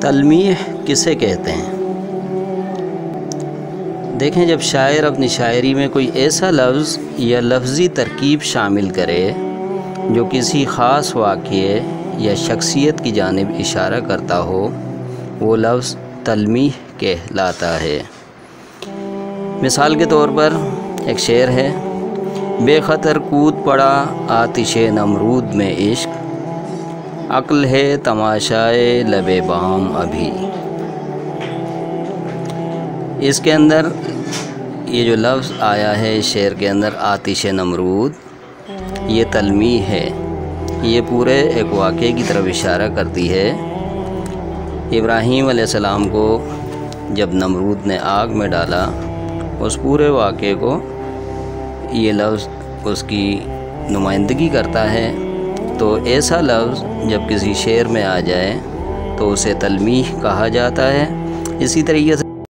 तलमीह किसे कहते हैं? देखें, जब शायर अपनी शायरी में कोई ऐसा लफ्ज़ या लफ्ज़ी तरकीब शामिल करे जो किसी ख़ास वाक़ये या शख्सियत की जानिब इशारा करता हो, वो लफ्ज़ तलमीह कहलाता है। मिसाल के तौर पर एक शेर है, बेखतर कूद पड़ा आतिशे नमरूद में इश्क, अक्ल है तमाशाए लबे बाम अभी। इसके अंदर ये जो लफ्ज़ आया है इस शेर के अंदर, आतिशे नमरूद, ये तलमीह है। ये पूरे एक वाक़े की तरफ इशारा करती है। इब्राहीम अलैहिस्सलाम को जब नमरूद ने आग में डाला, उस पूरे वाक़े को ये लफ्ज़ उसकी नुमाइंदगी करता है। तो ऐसा लफ्ज़ जब किसी शेर में आ जाए तो उसे तलमीह कहा जाता है। इसी तरीके से